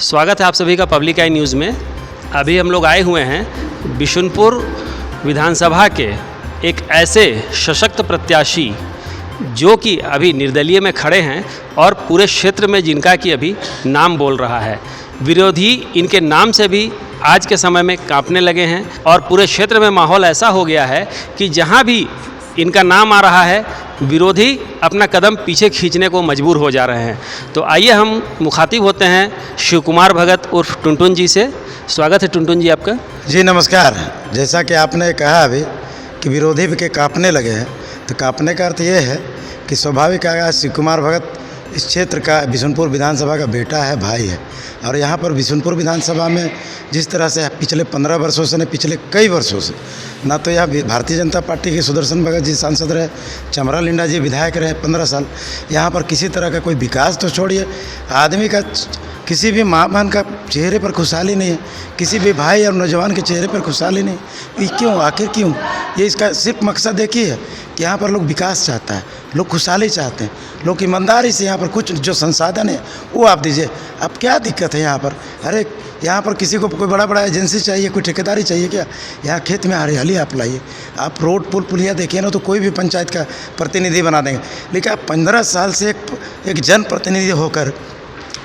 स्वागत है आप सभी का पब्लिक आई न्यूज़ में। अभी हम लोग आए हुए हैं बिशुनपुर विधानसभा के एक ऐसे सशक्त प्रत्याशी जो कि अभी निर्दलीय में खड़े हैं और पूरे क्षेत्र में जिनका कि अभी नाम बोल रहा है। विरोधी इनके नाम से भी आज के समय में कांपने लगे हैं और पूरे क्षेत्र में माहौल ऐसा हो गया है कि जहां भी इनका नाम आ रहा है विरोधी अपना कदम पीछे खींचने को मजबूर हो जा रहे हैं। तो आइए हम मुखातिब होते हैं शिव कुमार भगत उर्फ टुनटुन जी से। स्वागत है टुनटुन जी आपका। जी नमस्कार। जैसा कि आपने कहा अभी कि विरोधी भी के कांपने लगे हैं, तो कांपने का अर्थ ये है कि स्वाभाविक है शिव कुमार भगत इस क्षेत्र का बिशुनपुर विधानसभा का बेटा है, भाई है। और यहाँ पर बिशुनपुर विधानसभा में जिस तरह से पिछले 15 वर्षों से पिछले कई वर्षों से ना तो यहाँ भारतीय जनता पार्टी के सुदर्शन भगत जी सांसद रहे, चमरा लिंडा जी विधायक रहे 15 साल। यहाँ पर किसी तरह का कोई विकास तो छोड़िए, आदमी का किसी भी माँ बहन का चेहरे पर खुशहाली नहीं है, किसी भी भाई और नौजवान के चेहरे पर खुशहाली नहीं। ये क्यों, आखिर क्यों? ये इसका सिर्फ मकसद एक ही है कि यहाँ पर लोग विकास चाहता है, लोग खुशहाली चाहते हैं, लोग ईमानदारी से यहाँ पर कुछ जो संसाधन है वो आप दीजिए। अब क्या दिक्कत है यहाँ पर? अरे यहाँ पर किसी को कोई बड़ा एजेंसी चाहिए, कोई ठेकेदारी चाहिए क्या? यहाँ खेत में हरियाली आप लाइए, आप रोड पुल पुलिया देखिए ना, तो कोई भी पंचायत का प्रतिनिधि बना देंगे। लेकिन आप 15 साल से एक जनप्रतिनिधि होकर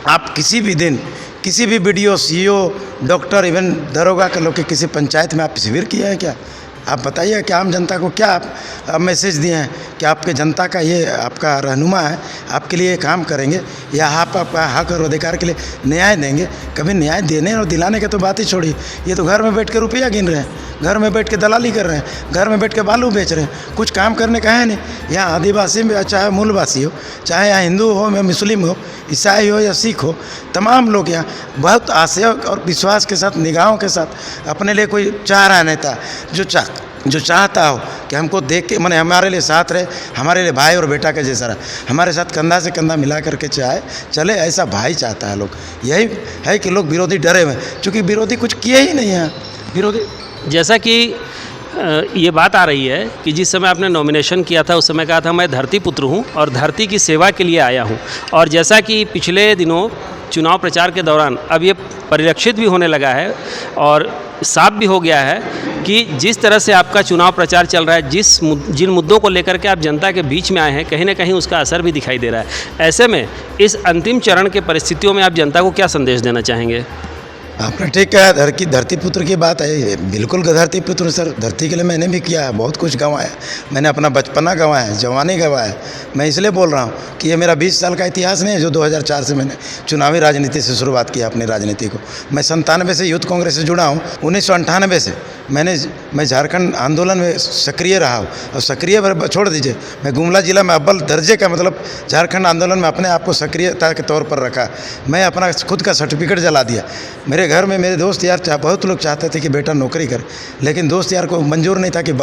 आप किसी भी दिन किसी भी BDO, CO, डॉक्टर, इवन दरोगा के लोग के किसी पंचायत में आप शिविर किया है क्या? आप बताइए कि आम जनता को क्या आप मैसेज दिए हैं कि आपके जनता का ये आपका रहनुमा है, आपके लिए काम करेंगे या आप आपका हक और अधिकार के लिए न्याय देंगे? कभी न्याय देने और दिलाने की तो बात ही छोड़िए। ये तो घर में बैठ के रुपया गिन रहे हैं, घर में बैठ के दलाली कर रहे हैं, घर में बैठ के बालू बेच रहे हैं, कुछ काम करने का है नहीं। यहाँ आदिवासी में चाहे मूलवासी हो, चाहे यहाँ हिंदू हो या मुस्लिम हो, ईसाई हो या सिख हो, तमाम लोग यहाँ बहुत आशय और विश्वास के साथ, निगाहों के साथ अपने लिए कोई चाह रहा नेता जो चाहता हो कि हमको देख के माने हमारे लिए साथ रहे, हमारे लिए भाई और बेटा के जैसा रहे, हमारे साथ कंधा से कंधा मिला करके चले, ऐसा भाई चाहता है लोग। यही है कि लोग विरोधी डरे हुए, क्योंकि विरोधी कुछ किए ही नहीं हैं। विरोधी जैसा कि ये बात आ रही है कि जिस समय आपने नॉमिनेशन किया था उस समय कहा था मैं धरती पुत्र हूँ और धरती की सेवा के लिए आया हूँ। और जैसा कि पिछले दिनों चुनाव प्रचार के दौरान अब ये परिलक्षित भी होने लगा है और साफ भी हो गया है कि जिस तरह से आपका चुनाव प्रचार चल रहा है, जिन मुद्दों को लेकर के आप जनता के बीच में आए हैं, कहीं ना कहीं उसका असर भी दिखाई दे रहा है। ऐसे में इस अंतिम चरण के परिस्थितियों में आप जनता को क्या संदेश देना चाहेंगे? आपने ठीक कहा, धरती पुत्र की बात है। बिल्कुल धरती पुत्र सर, धरती के लिए मैंने भी किया है, बहुत कुछ गंवाया। मैंने अपना बचपना गंवाया है, जवानी गंवाया है। मैं इसलिए बोल रहा हूँ कि ये मेरा 20 साल का इतिहास नहीं है जो 2004 से मैंने चुनावी राजनीति से शुरुआत किया अपनी राजनीति को। मैं 97 से यूथ कांग्रेस से जुड़ा हूँ, 1998 से मैं झारखंड आंदोलन में सक्रिय रहा हूँ। और सक्रिय छोड़ दीजिए, मैं गुमला जिला में अव्वल दर्जे का मतलब झारखंड आंदोलन में अपने आप को सक्रियता के तौर पर रखा। मैं अपना खुद का सर्टिफिकेट जला दिया। मेरे घर में मेरे दोस्त यार बहुत लोग चाहते थे कि बेटा नौकरी करे, लेकिन दोस्त यार को मंजूर नहीं था कि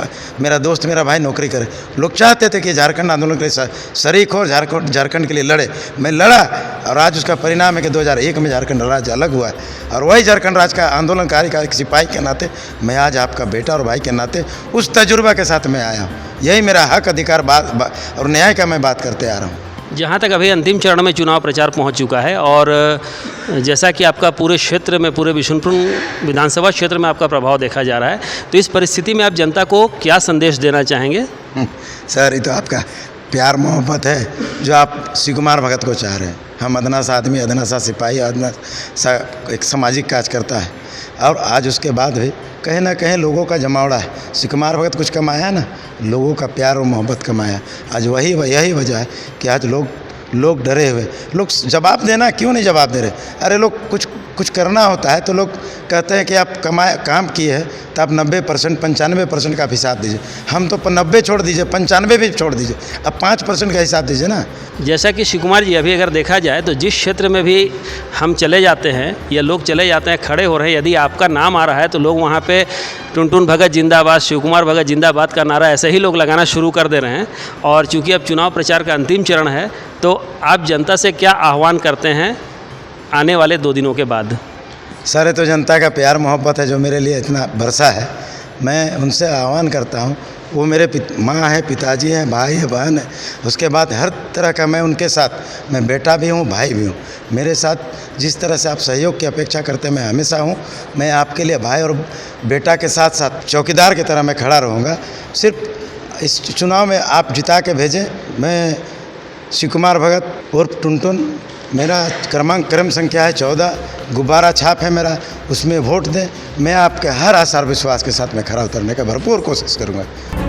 मेरा दोस्त मेरा भाई नौकरी करे। लोग चाहते थे कि झारखंड आंदोलन के लिए शरीक हो, झारखंड के लिए लड़े। मैं लड़ा और आज उसका परिणाम है कि 2001 में झारखंड राज्य अलग हुआ है। और वही झारखंड राज्य का आंदोलनकारी का एक सिपाही के नाते मैं आज आपका बेटा और भाई के नाते उस तजुर्बा के साथ मैं आया हूँ। यही मेरा हक, अधिकार, बात और न्याय का मैं बात करते आ रहा हूँ। जहाँ तक अभी अंतिम चरण में चुनाव प्रचार पहुँच चुका है और जैसा कि आपका पूरे क्षेत्र में, पूरे बिशुनपुर विधानसभा क्षेत्र में आपका प्रभाव देखा जा रहा है, तो इस परिस्थिति में आप जनता को क्या संदेश देना चाहेंगे? सर, ये तो आपका प्यार मोहब्बत है जो आप शिव कुमार भगत को चाह रहे हैं। हम अदना सा आदमी, अदना सा सिपाही, अदना सा एक सामाजिक कार्य करता है। और आज उसके बाद भी कहीं ना कहीं लोगों का जमावड़ा है। शिव कुमार भगत कुछ कमाया ना, लोगों का प्यार और मोहब्बत कमाया। आज यही वजह है कि आज लोग डरे हुए। लोग जवाब देना क्यों नहीं जवाब दे रहे? अरे लोग कुछ करना होता है तो लोग कहते हैं कि आप काम किए हैं तो आप 90%, 95% का हिसाब दीजिए। हम तो 90 छोड़ दीजिए, 95 भी छोड़ दीजिए, अब 5% का हिसाब दीजिए ना। जैसा कि शिव कुमार जी, अभी अगर देखा जाए तो जिस क्षेत्र में भी हम चले जाते हैं या लोग चले जाते हैं, खड़े हो रहे हैं, यदि आपका नाम आ रहा है तो लोग वहाँ पे टुनटुन भगत जिंदाबाद, शिव कुमार भगत जिंदाबाद का नारा ऐसे ही लोग लगाना शुरू कर दे रहे हैं। और चूँकि अब चुनाव प्रचार का अंतिम चरण है, तो आप जनता से क्या आह्वान करते हैं आने वाले 2 दिनों के बाद? सारे तो जनता का प्यार मोहब्बत है जो मेरे लिए इतना बरसा है। मैं उनसे आह्वान करता हूँ वो मेरे माँ है, पिताजी हैं, भाई है, बहन है। उसके बाद हर तरह का मैं उनके साथ, मैं बेटा भी हूँ, भाई भी हूँ। मेरे साथ जिस तरह से आप सहयोग की अपेक्षा करते हैं, मैं हमेशा हूँ। मैं आपके लिए भाई और बेटा के साथ साथ चौकीदार की तरह मैं खड़ा रहूँगा। सिर्फ इस चुनाव में आप जिता के भेजें। मैं शिव कुमार भगत उर्फ टुनटुन, मेरा क्रम संख्या है 14, गुब्बारा छाप है मेरा, उसमें वोट दें। मैं आपके हर आसार विश्वास के साथ मैं खरा उतरने का भरपूर कोशिश करूँगा।